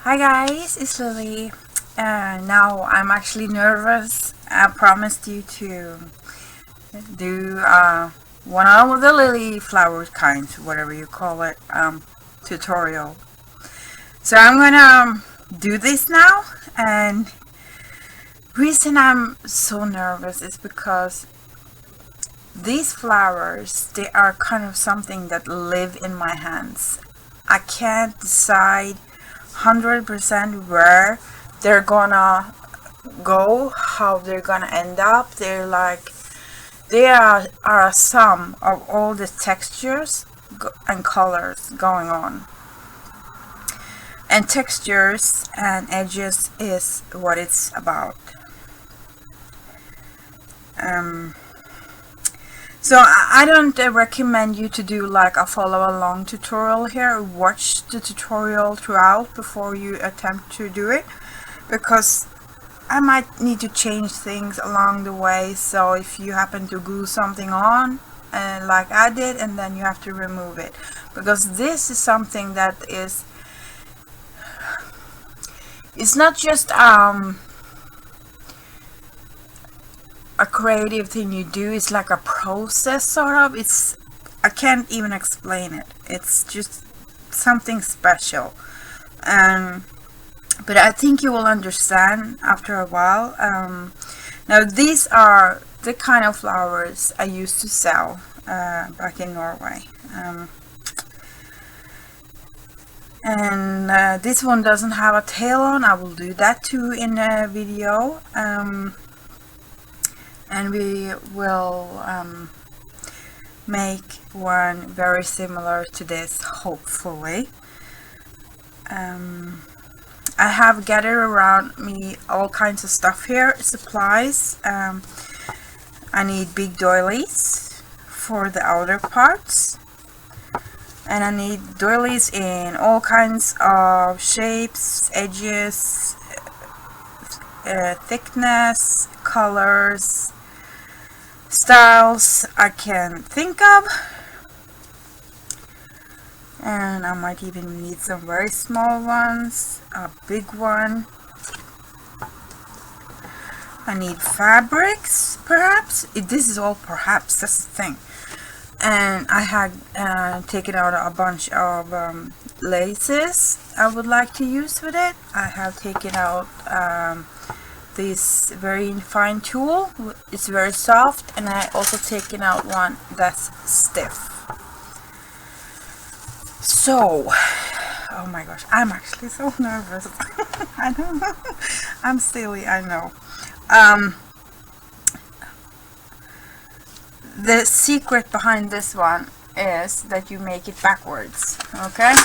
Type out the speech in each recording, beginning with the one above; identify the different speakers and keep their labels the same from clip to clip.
Speaker 1: Hi guys, it's Lily. Now I'm actually nervous. I promised you to do one of the lily flower kinds, whatever you call it, tutorial. So I'm gonna do this now, and reason I'm so nervous is because these flowers, they are kind of something that live in my hands. I can't decide 100% where they're gonna go, how they're gonna end up. They are a sum of all the textures and colors going on. And textures and edges is what it's about. So I don't recommend you to do like a follow along tutorial here. Watch the tutorial throughout before you attempt to do it, because I might need to change things along the way. So if you happen to glue something on like I did, and then you have to remove it, because this is something that is, it's not just a creative thing you do. It's like a process, sort of. I can't even explain it. It's just something special. But I think you will understand after a while. Now these are the kind of flowers I used to sell back in Norway. And this one doesn't have a tail on. I will do that too in a video. And we will make one very similar to this, hopefully. I have gathered around me all kinds of stuff here, supplies. I need big doilies for the outer parts, and I need doilies in all kinds of shapes, edges, thickness, colors, styles I can think of. And I might even need some very small ones, a big one. I need fabrics, perhaps. This is all perhaps, that's the thing. And I had taken out a bunch of laces I would like to use with it. I have taken out this very fine tool. It's very soft, and I also taken out one that's stiff. So, oh my gosh, I'm actually so nervous. I don't know. I'm silly, I know. The secret behind this one is that you make it backwards, okay?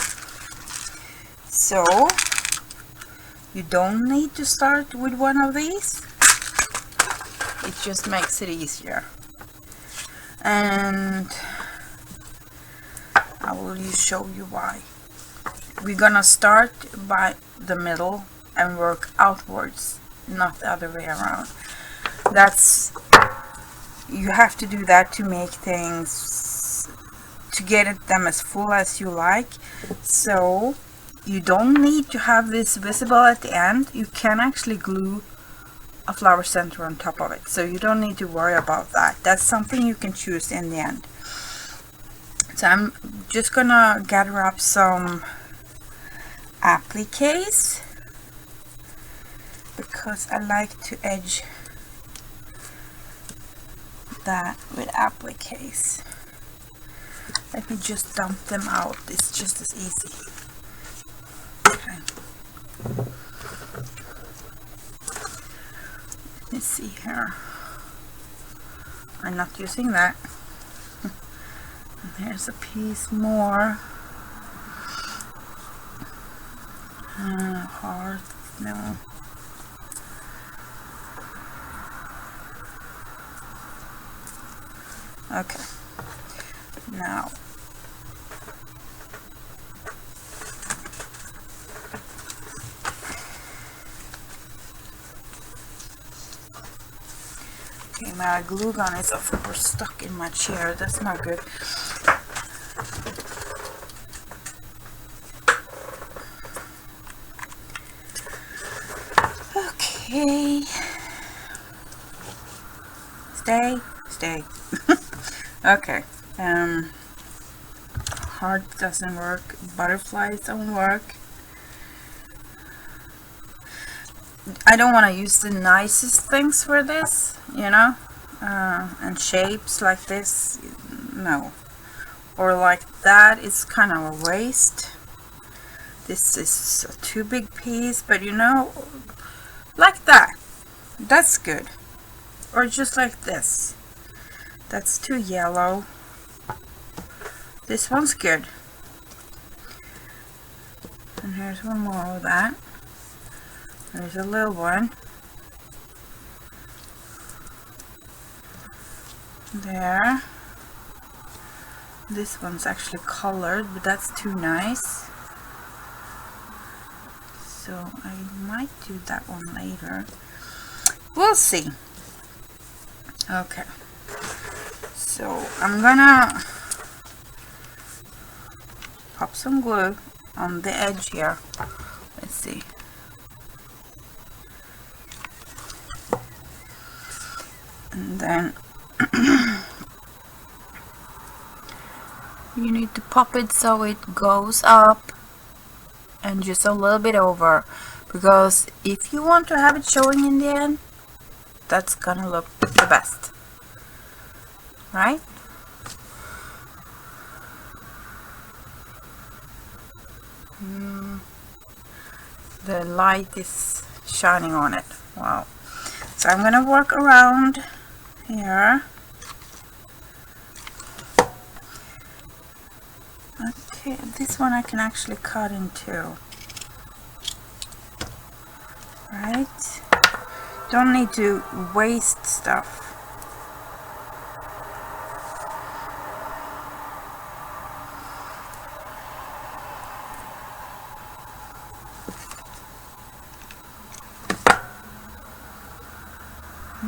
Speaker 1: So, you don't need to start with one of these. It just makes it easier. And I will show you why. We're gonna start by the middle and work outwards, not the other way around. You have to do that to make things, to get them as full as you like. So you don't need to have this visible at the end. You can actually glue a flower center on top of it, so you don't need to worry about that. That's something you can choose in the end. So I'm just gonna gather up some appliques, because I like to edge that with appliques. Let me just dump them out. It's just as easy. Okay. Let me see here. I'm not using that. There's a piece more. Heart, no. Okay. Now. Okay, my glue gun is of course stuck in my chair. That's not good. Okay. Stay. Okay. Heart doesn't work. Butterflies don't work. I don't want to use the nicest things for this, you know, and shapes like this, no. Or like that, it's kind of a waste. This is a too big piece, but you know, like that. That's good. Or just like this. That's too yellow. This one's good. And here's one more of that. There's a little one. There. This one's actually colored, but that's too nice. So I might do that one later. We'll see. Okay. So I'm gonna pop some glue on the edge here. Let's see. And then you need to pop it so it goes up and just a little bit over, because if you want to have it showing in the end, that's gonna look the best, right? The light is shining on it. Wow. So I'm gonna work around here. Okay, this one I can actually cut in two. Right? Don't need to waste stuff.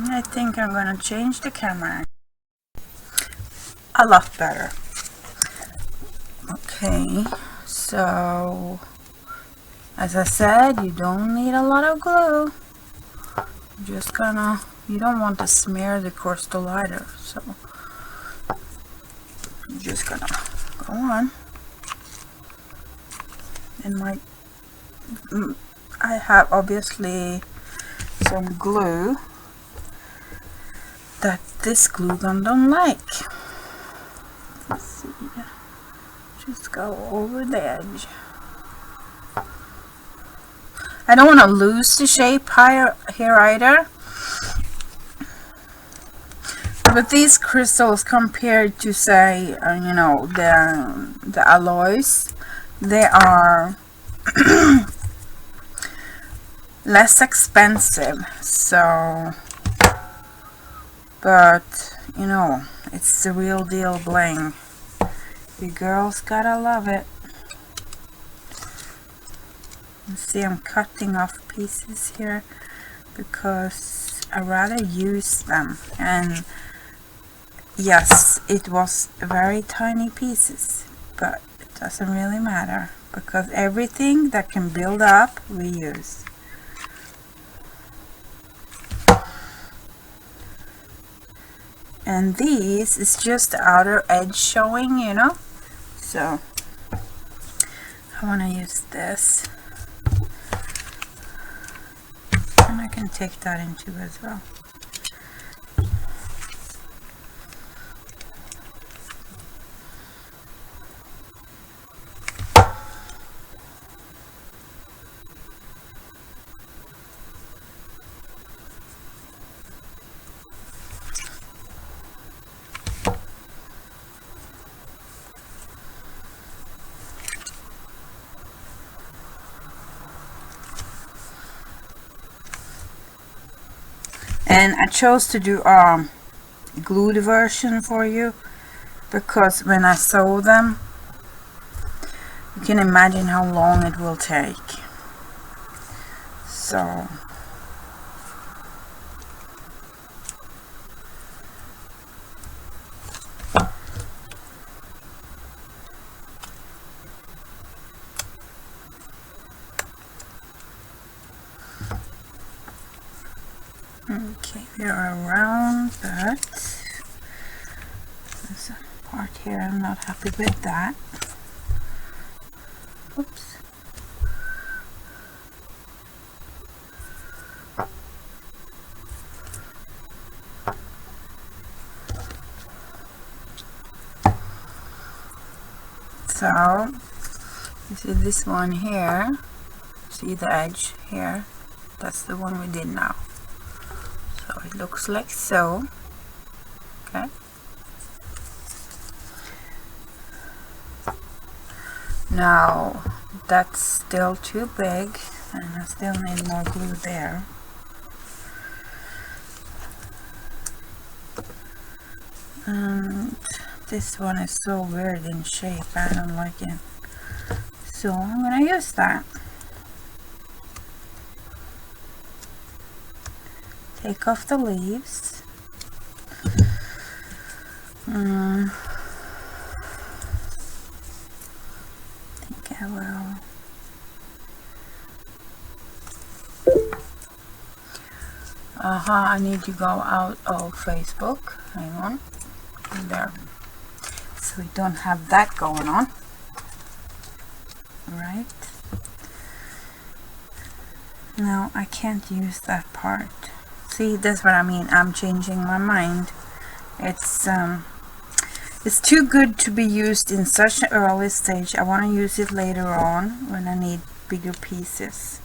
Speaker 1: I think I'm gonna change the camera. A lot better. Okay, so as I said, you don't need a lot of glue. Just gonna, you don't want to smear the crystal either, so I'm just gonna go on. And I have obviously some glue that this glue gun don't like. Let's see. Just go over the edge. I don't want to lose the shape here either. But these crystals, compared to say, you know, the alloys, they are less expensive. So, but you know, it's the real deal bling. You girls gotta love it. You see, I'm cutting off pieces here because I rather use them. And yes, it was very tiny pieces, but it doesn't really matter because everything that can build up we use. And these is just the outer edge showing, you know. So I want to use this, and I can take that into as well. And I chose to do glued version for you because when I sew them, you can imagine how long it will take. So Okay, we are around, but there's a part here I'm not happy with that. Oops. So you see this one here, see the edge here, that's the one we did now. So it looks like so. Okay, now that's still too big and I still need more glue there. And this one is so weird in shape, I don't like it, so I'm gonna use that. Take off the leaves. I think I will. I need to go out of Facebook. Hang on. There. So we don't have that going on. Right. No, I can't use that part. See, that's what I mean. I'm changing my mind. It's too good to be used in such an early stage. I want to use it later on when I need bigger pieces.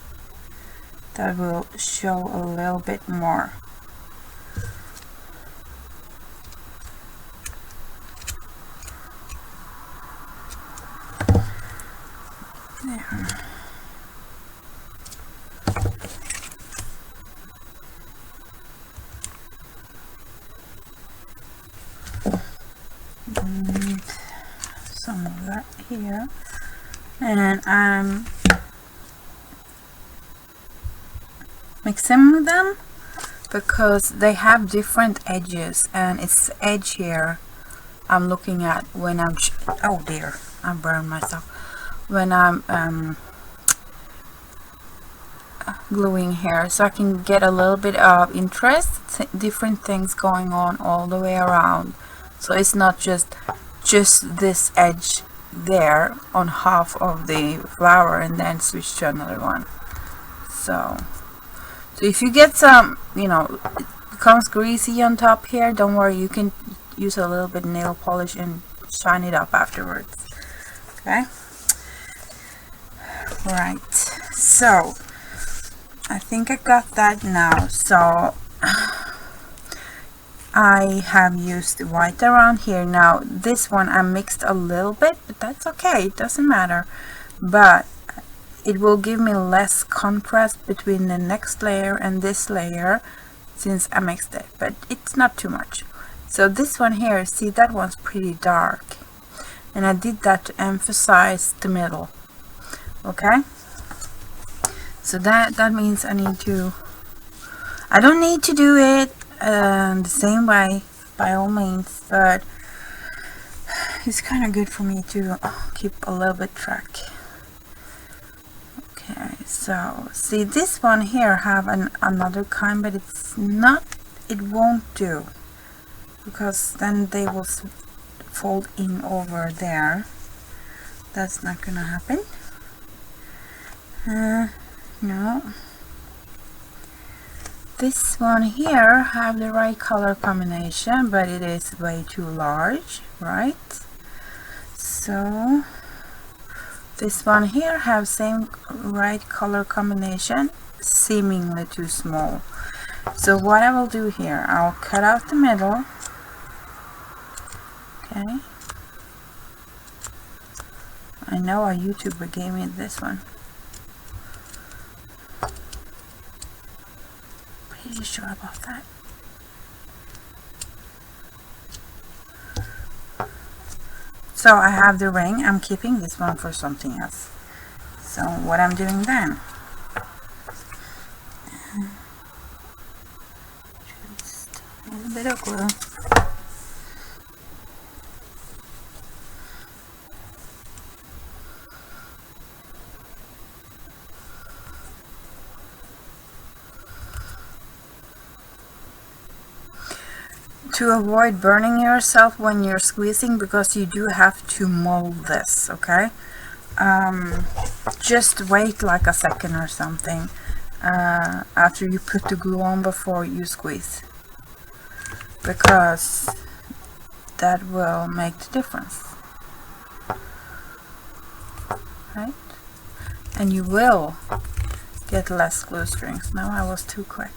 Speaker 1: That will show a little bit more. There. And some of that here. And I'm mixing them because they have different edges, and it's the edge here I'm looking at when I'm oh dear, I burned myself when I'm gluing here, so I can get a little bit of interest, different things going on all the way around, so it's not just this edge there on half of the flower and then switch to another one. So if you get some, you know, it becomes greasy on top here, don't worry, you can use a little bit nail polish and shine it up afterwards. Okay, right, so I think I got that now. So I have used white around here. Now this one I mixed a little bit, but that's okay, it doesn't matter, but it will give me less contrast between the next layer and this layer since I mixed it, but it's not too much. So this one here, see, that one's pretty dark, and I did that to emphasize the middle. Okay, so that means I don't need to do it the same way by all means, but it's kind of good for me to keep a little bit track. Okay, so see, this one here have another kind, but it won't do, because then they will fold in over there. That's not gonna happen. No. This one here have the right color combination, but it is way too large, right? So this one here have same right color combination, seemingly too small. So what I will do here, I'll cut out the middle. Okay, I know a YouTuber gave me this one. Pretty sure about that. So I have the ring. I'm keeping this one for something else. So what I'm doing then, just a little bit of glue. to avoid burning yourself when you're squeezing, because you do have to mold this, okay? Just wait like a second or something after you put the glue on before you squeeze, because that will make the difference, right? And you will get less glue strings. Now I was too quick.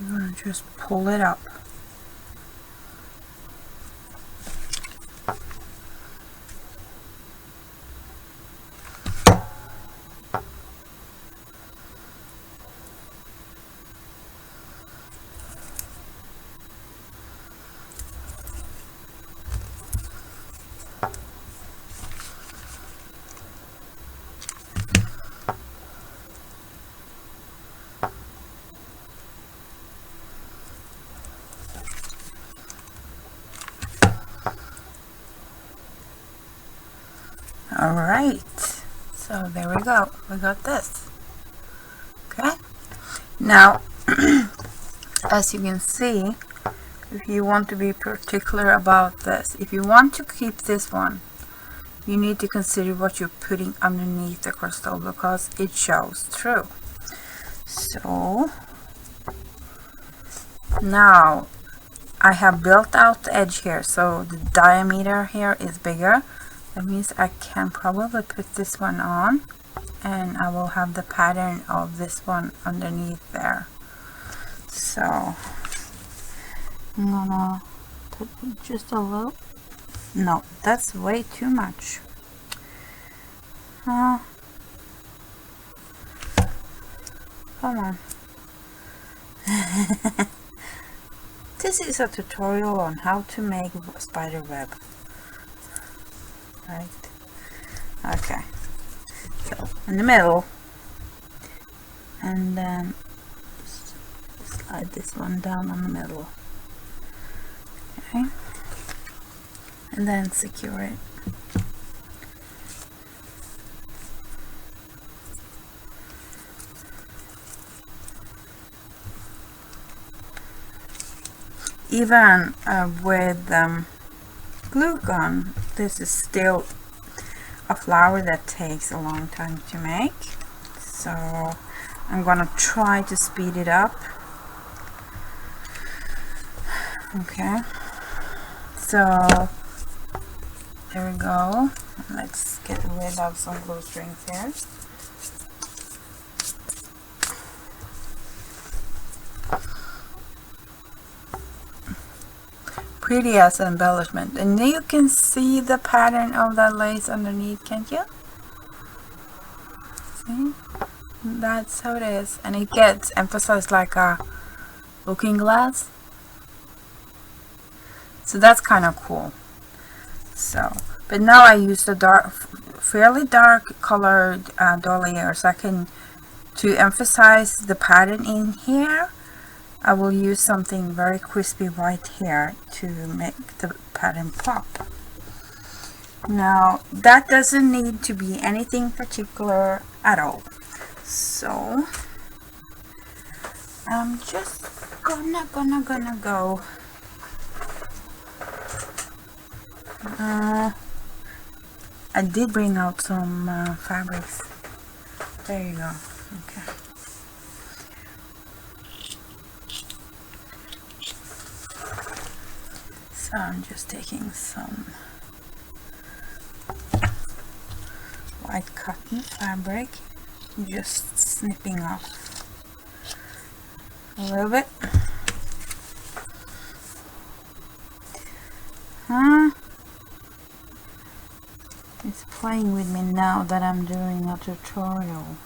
Speaker 1: You're gonna just pull it up. Alright, so there we go, we got this. Okay, now as you can see, if you want to be particular about this, if you want to keep this one, you need to consider what you're putting underneath the crystal, because it shows through. So now I have built out the edge here, so the diameter here is bigger. That means I can probably put this one on, and I will have the pattern of this one underneath there. So I'm gonna put just a little. No, that's way too much. Come on. This is a tutorial on how to make a spider web. Right, okay, so in the middle, and then slide this one down on the middle, okay, and then secure it. Even with glue gun, this is still a flower that takes a long time to make, so I'm gonna try to speed it up. Okay, so there we go. Let's get rid of some glue strings here. Pretty as an embellishment, and you can see the pattern of that lace underneath, can't you? See, that's how it is, and it gets emphasized like a looking glass, so that's kind of cool. So, but now I use the fairly dark colored doily here, so I can, to emphasize the pattern in here, I will use something very crispy white here to make the pattern pop. Now that doesn't need to be anything particular at all, so I'm just gonna go I did bring out some fabrics. There you go. Okay. So I'm just taking some white cotton fabric, just snipping off a little bit. It's playing with me now that I'm doing a tutorial.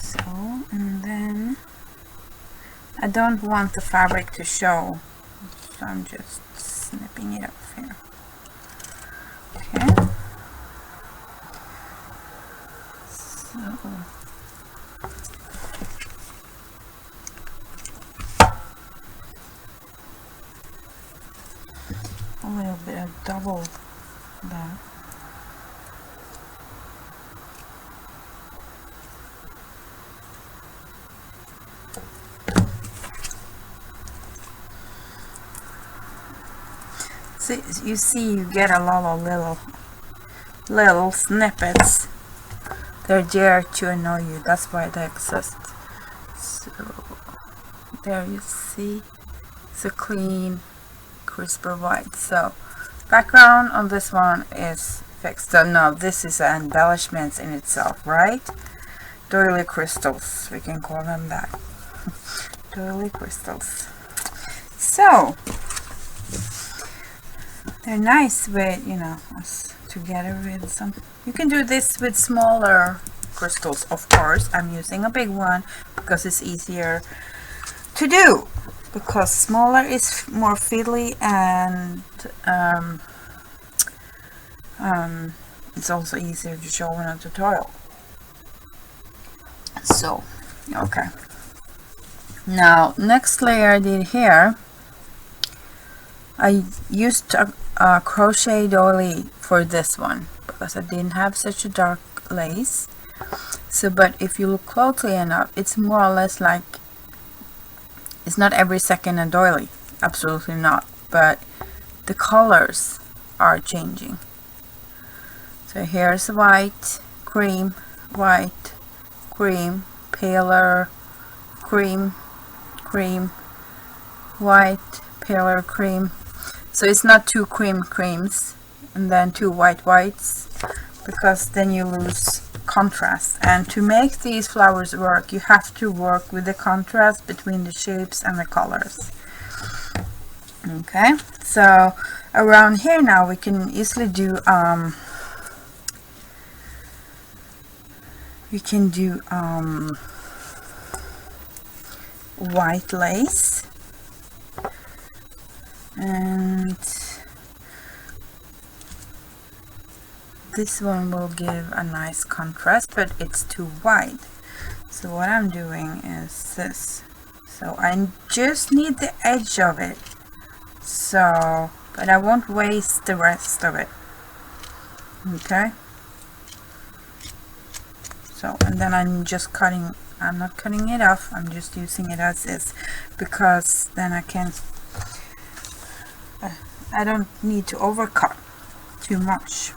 Speaker 1: So, and then I don't want the fabric to show, so I'm just snipping it off here. Okay. So bit of double that. So you see, you get a lot of little snippets. They're there to annoy you. That's why they exist. So there you see, it's a clean, crisper white. So background on this one is fixed. So no, this is an embellishment in itself, right? Doily crystals, we can call them that. Doily crystals. So they're nice with, you know, us together with some. You can do this with smaller crystals, of course. I'm using a big one because it's easier to do, because smaller is more fiddly, and it's also easier to show in a tutorial. So okay, now next layer I did here, I used a crochet doily for this one because I didn't have such a dark lace. So but if you look closely enough, it's more or less like, it's not every second a doily, absolutely not, but the colors are changing. So here's white, cream, white, cream, paler, cream, cream, white, paler, cream. So it's not two creams and then two whites, because then you lose contrast. And to make these flowers work, you have to work with the contrast between the shapes and the colors. Okay, so around here now we can easily do white lace, and this one will give a nice contrast, but it's too wide. So what I'm doing is this. So I just need the edge of it, so but I won't waste the rest of it. Okay, so and then I'm just cutting, I'm not cutting it off, I'm just using it as is, because then I can I don't need to overcut too much.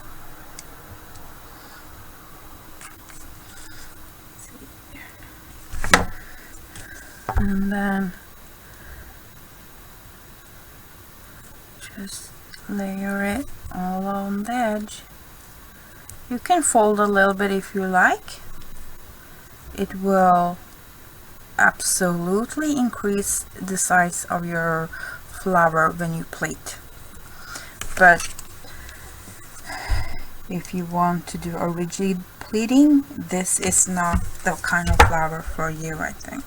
Speaker 1: And then just layer it all on the edge. You can fold a little bit if you like. It will absolutely increase the size of your flower when you plait. But if you want to do a rigid pleating, this is not the kind of flower for you, I think.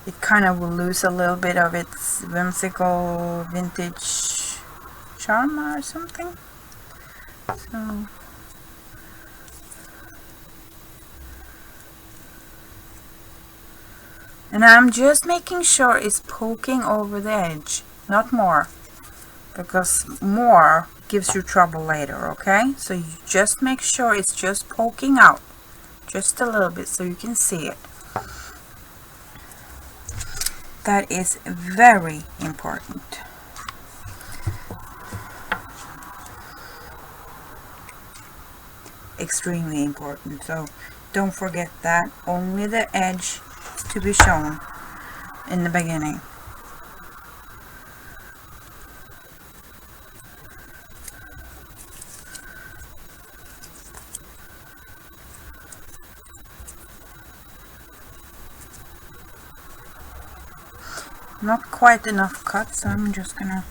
Speaker 1: It kind of will lose a little bit of its whimsical vintage charm or something. So and I'm just making sure it's poking over the edge, not more, because more gives you trouble later. Okay, so you just make sure it's just poking out just a little bit so you can see it. That is very important. Extremely important. So don't forget that only the edge is to be shown in the beginning. Not quite enough cut, so I'm just gonna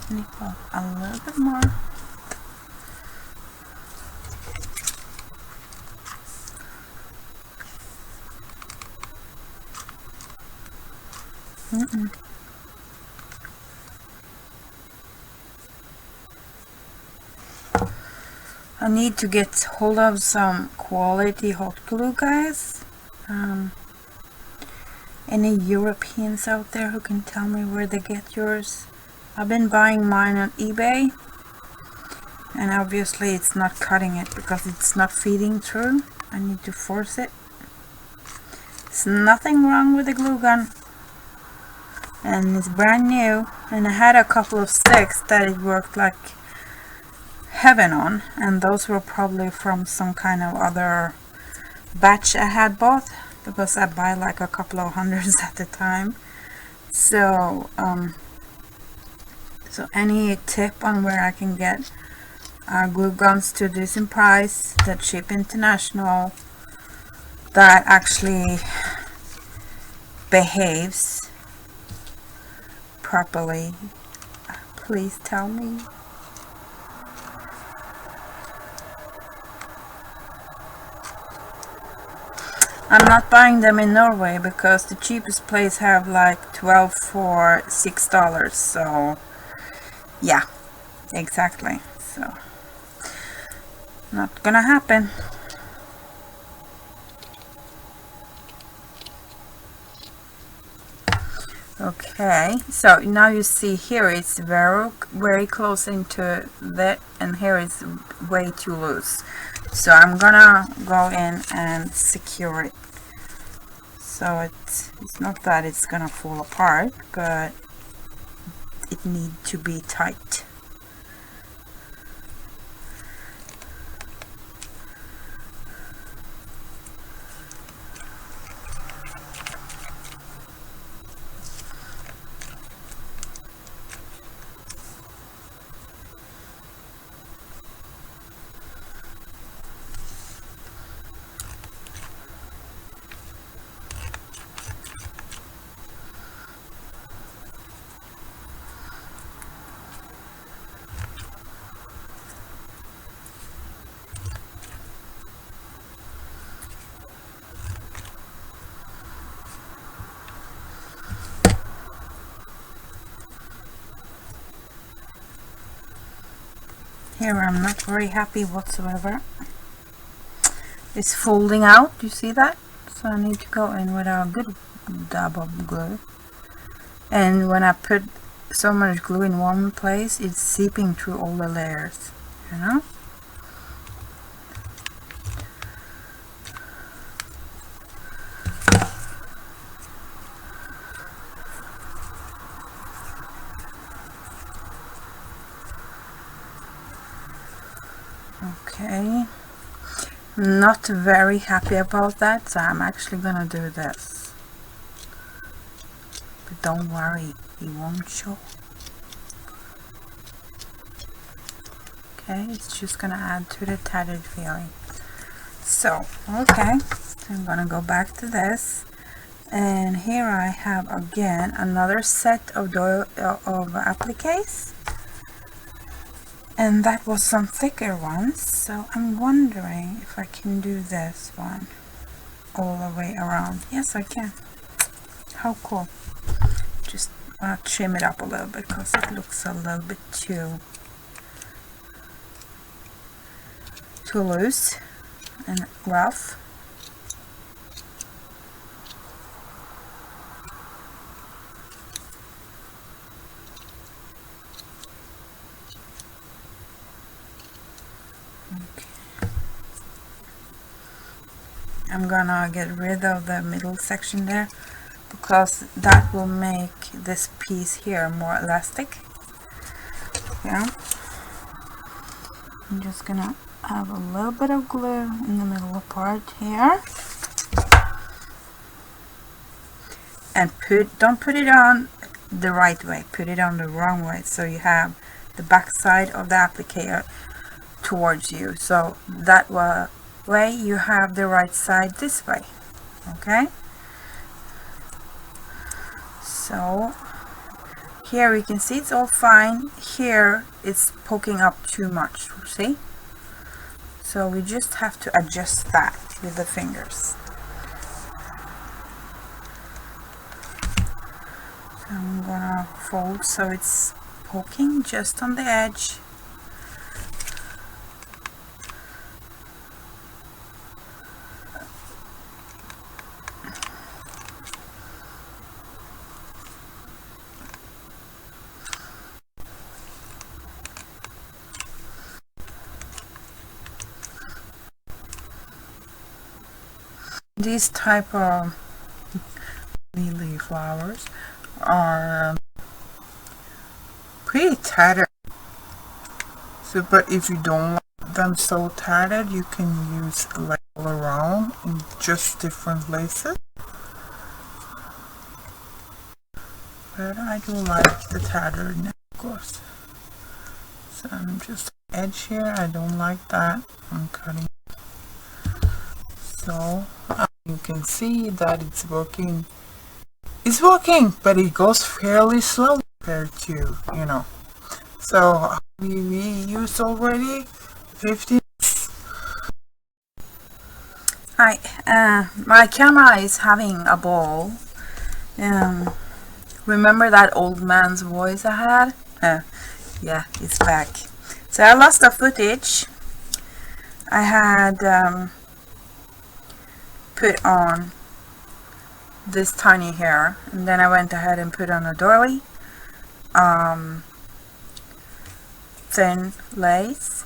Speaker 1: snip off a little bit more. I need to get hold of some quality hot glue, guys. Any Europeans out there who can tell me where they get yours? I've been buying mine on eBay, and obviously it's not cutting it because it's not feeding through. I need to force it. There's nothing wrong with the glue gun, and it's brand new, and I had a couple of sticks that it worked like heaven on, and those were probably from some kind of other batch I had bought, because I buy like a couple of hundreds at a time. So so any tip on where I can get glue guns to decent price that ship international, that actually behaves properly, please tell me. I'm not buying them in Norway because the cheapest place have like 12 for $6, so yeah, exactly, so not gonna happen. Okay, so now you see here it's very close into that, and here is way too loose. So I'm gonna go in and secure it. So it's not that it's gonna fall apart, but it needs to be tight. Here I'm not very happy whatsoever. It's folding out, you see that? So I need to go in with a good dab of glue. And when I put so much glue in one place, it's seeping through all the layers, you know? Okay, not very happy about that, so I'm actually gonna do this. But don't worry, it won't show. Okay, it's just gonna add to the tattered feeling. So, okay, so I'm gonna go back to this, and here I have again another set of appliques. And that was some thicker ones, so I'm wondering if I can do this one all the way around. Yes, I can. How cool. Just want to trim it up a little bit because it looks a little bit too loose and rough. I'm gonna get rid of the middle section there because that will make this piece here more elastic. Yeah. I'm just gonna have a little bit of glue in the middle part here. And don't put it on the right way, put it on the wrong way, so you have the back side of the applique towards you, so that way you have the right side this way. Okay, so here we can see it's all fine. Here it's poking up too much, see? So we just have to adjust that with the fingers. So I'm gonna fold so it's poking just on the edge. These type of lily flowers are pretty tattered. So, but if you don't like them so tattered, you can use like all around in just different places. But I do like the tattered, of course. So I'm just edge here. I don't like that. I'm cutting. So you can see that it's working. It's working, but it goes fairly slow compared to, you know. So we used already 50. Hi, my camera is having a ball. Remember that old man's voice I had? Yeah, it's back. So I lost the footage. I had put on this tiny hair, and then I went ahead and put on a doily, thin lace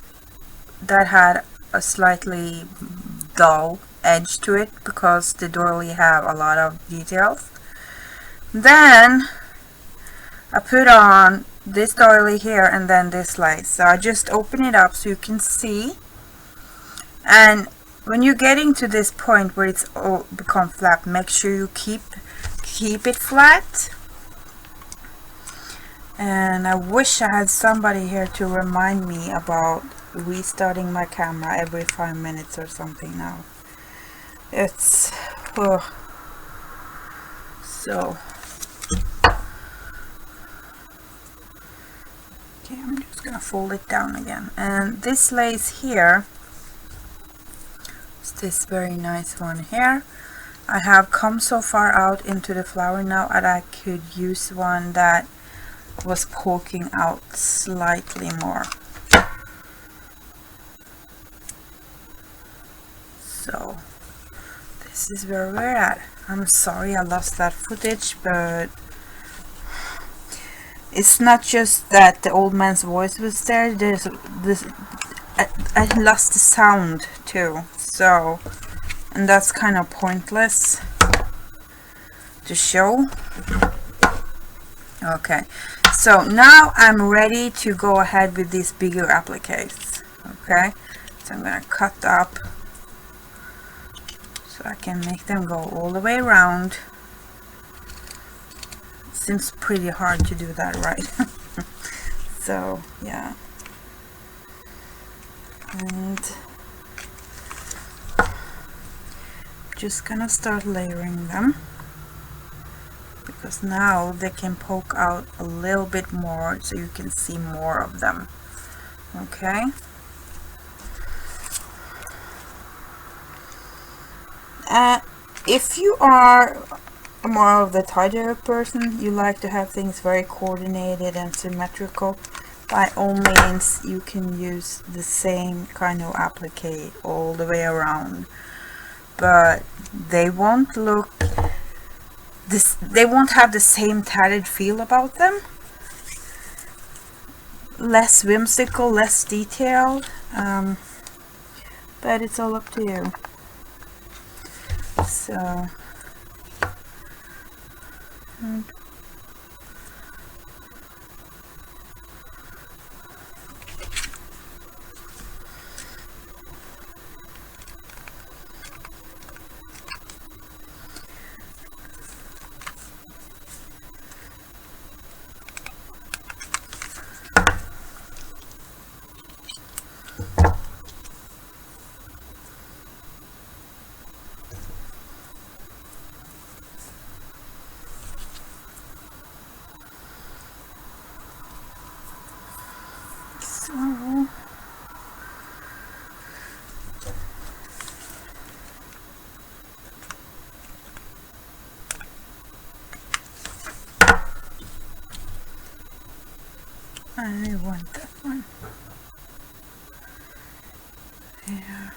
Speaker 1: that had a slightly dull edge to it because the doily have a lot of details. Then I put on this doily here and then this lace. So I just open it up so you can see. And when you're getting to this point where it's all become flat, make sure you keep it flat. And I wish I had somebody here to remind me about restarting my camera every 5 minutes or something now. It's so okay, I'm just gonna fold it down again. And this lace here is this very nice one here. I have come so far out into the flower now that I could use one that was poking out slightly more. So this is where we're at. I'm sorry I lost that footage, but it's not just that the old man's voice was there. There's this. I lost the sound too. So, and that's kind of pointless to show. Okay, so now I'm ready to go ahead with these bigger appliques. Okay, so I'm gonna cut up so I can make them go all the way around. Seems pretty hard to do that, right? So yeah, and just gonna start layering them because now they can poke out a little bit more so you can see more of them. Okay, if you are more of the tidier person, you like to have things very coordinated and symmetrical, by all means you can use the same kind of applique all the way around, but they won't look this, they won't have the same tattered feel about them. Less whimsical, less detailed, but it's all up to you. So I want that one. Yeah.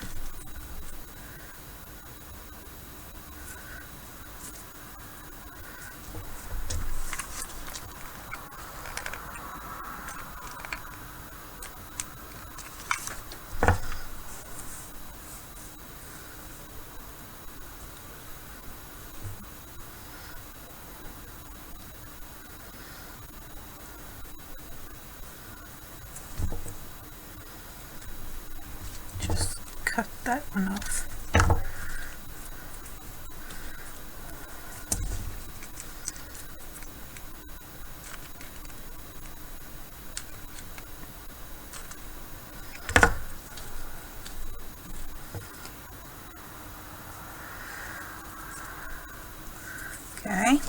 Speaker 1: that one off. Okay,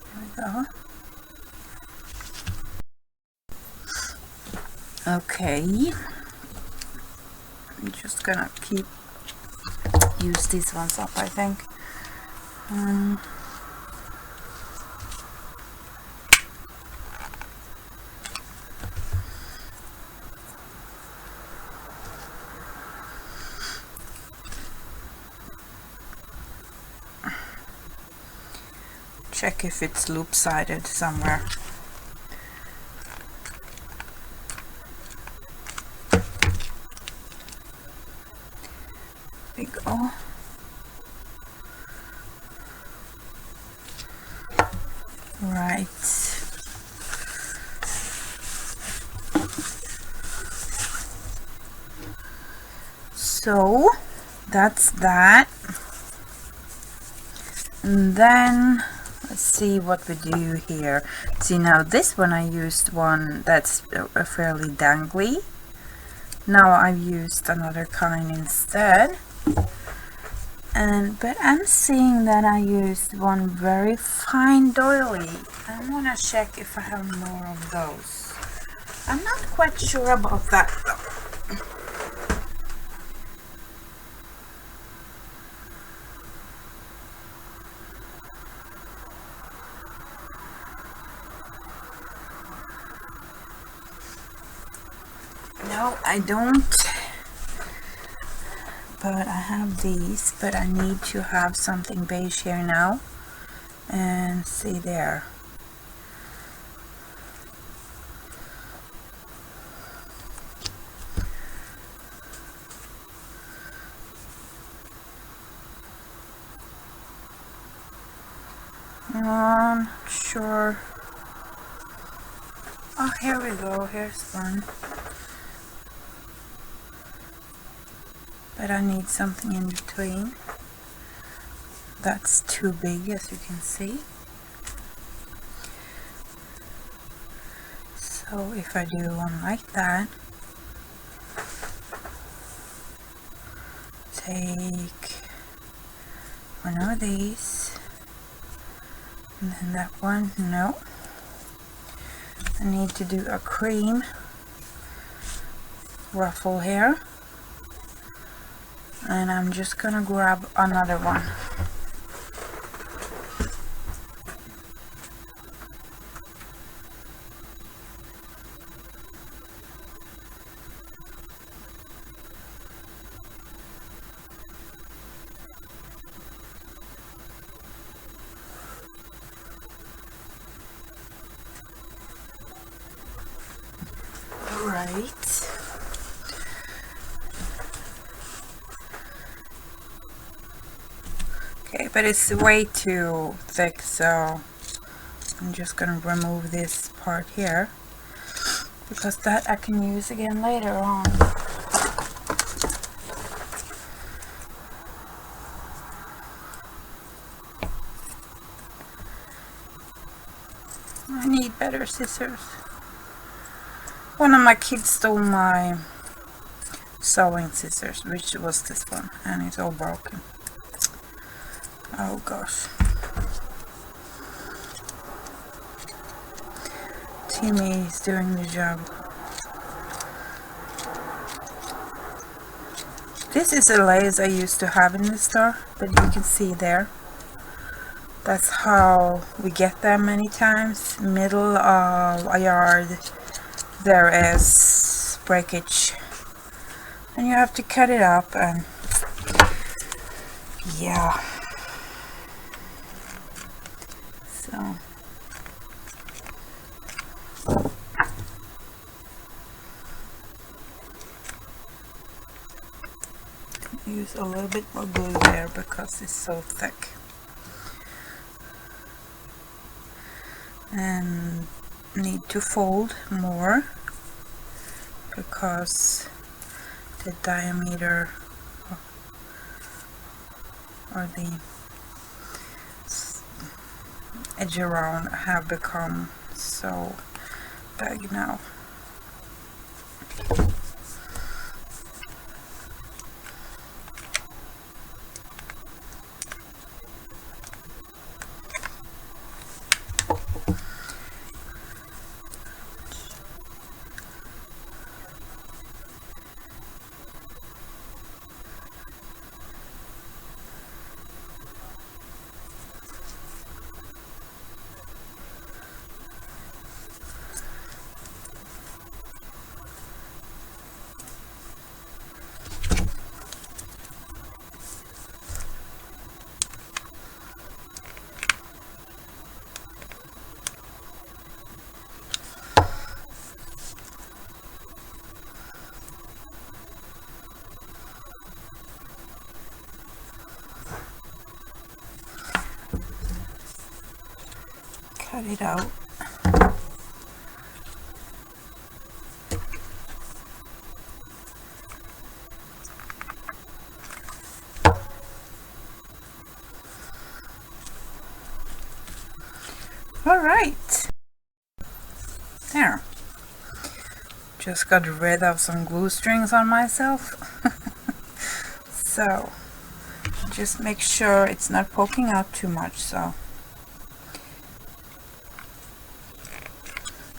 Speaker 1: there we go. Okay, I'm just gonna use these ones up, I think. Check if it's loop-sided somewhere. There we go. Right. So that's that. And then let's see what we do here. See, now this one I used one that's a fairly dangly. Now I've used another kind instead. But I'm seeing that I used one very fine doily. I want to check if I have more of those. I'm not quite sure about that though. No, I don't. But I have these, but I need to have something beige here now. And see there. Sure. Oh, here we go. Here's one. But I need something in between. That's too big, as you can see. So if I do one like that, take one of these, and then that one, no. I need to do a cream ruffle here. And I'm just gonna grab another one. All right. Okay, but it's way too thick, so I'm just gonna remove this part here because that I can use again later on. I need better scissors. One of my kids stole my sewing scissors, which was this one, and it's all broken. Oh gosh. Timmy is doing the job. This is a lace I used to have in the store, but you can see there. That's how we get them many times. Middle of a yard there is breakage. And you have to cut it up and yeah. So use a little bit more glue there because it's so thick. And need to fold more because the diameter or the edge around have become so big now. Cut it out. All right, there. Just got rid of some glue strings on myself. So just make sure it's not poking out too much. So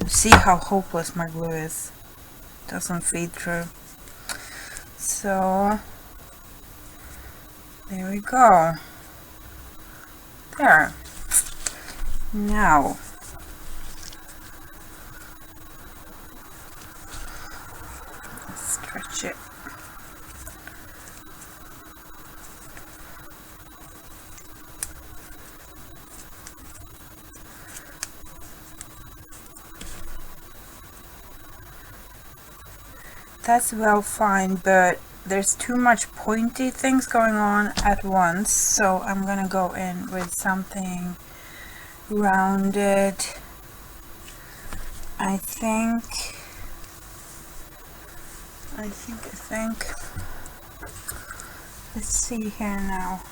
Speaker 1: see how hopeless my glue is. Doesn't feed through. So there we go. There. Now stretch it. That's well fine, but there's too much pointy things going on at once, so I'm gonna go in with something rounded. I think let's see here now.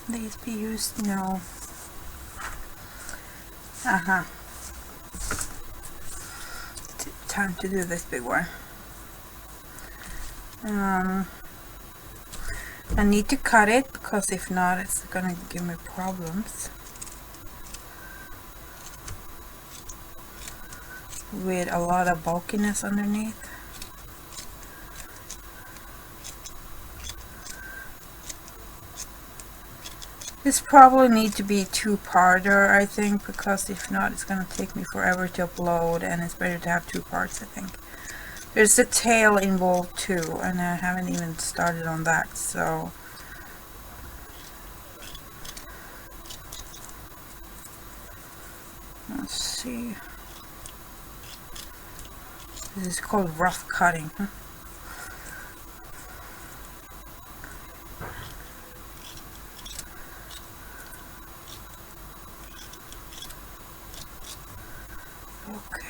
Speaker 1: These be used? No. Time to do this big one. I need to cut it because if not it's gonna give me problems with a lot of bulkiness underneath. This probably need to be two-parter, I think, because if not it's gonna take me forever to upload, and it's better to have two parts, I think. There's a tail involved too, and I haven't even started on that, so let's see. This is called rough cutting, huh? Okay.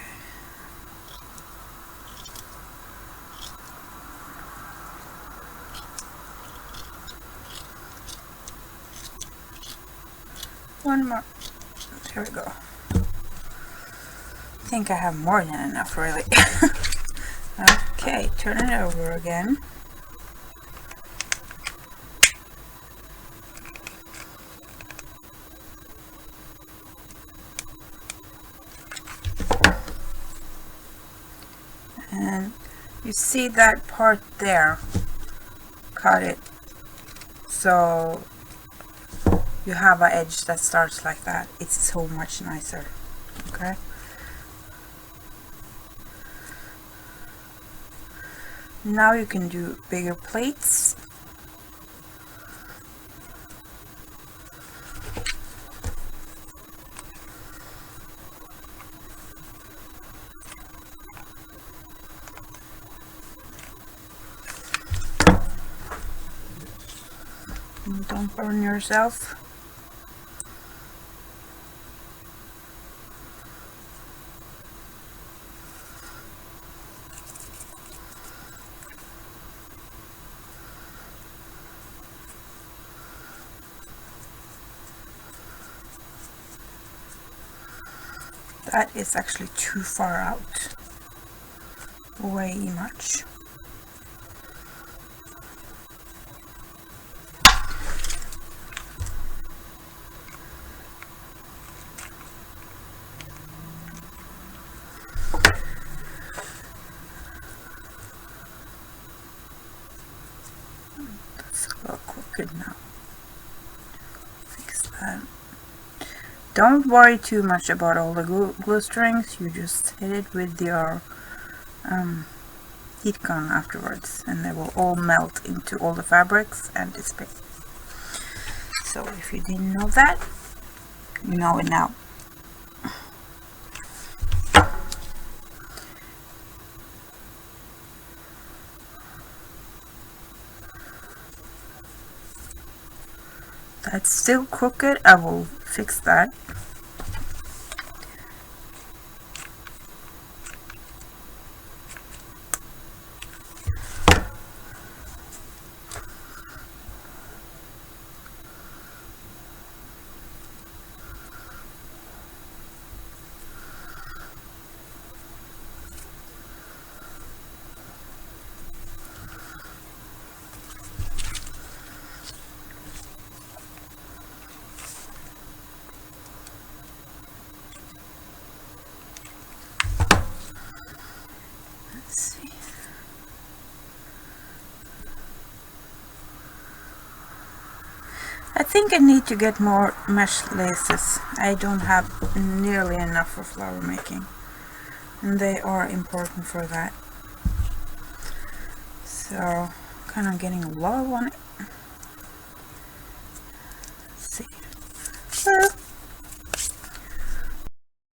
Speaker 1: One more. There we go. I think I have more than enough, really. Okay, turn it over again. And you see that part there, cut it so you have an edge that starts like that. It's so much nicer. Okay, now you can do bigger plates. And don't burn yourself. That is actually too far out. Way much. That's a little crooked now. Fix that. Don't worry too much about all the glue strings. You just hit it with your heat gun afterwards, and they will all melt into all the fabrics and disappear. So if you didn't know that, you know it now. That's still crooked. I will fix that. I think I need to get more mesh laces. I don't have nearly enough for flower making, and they are important for that. So kind of getting low on it.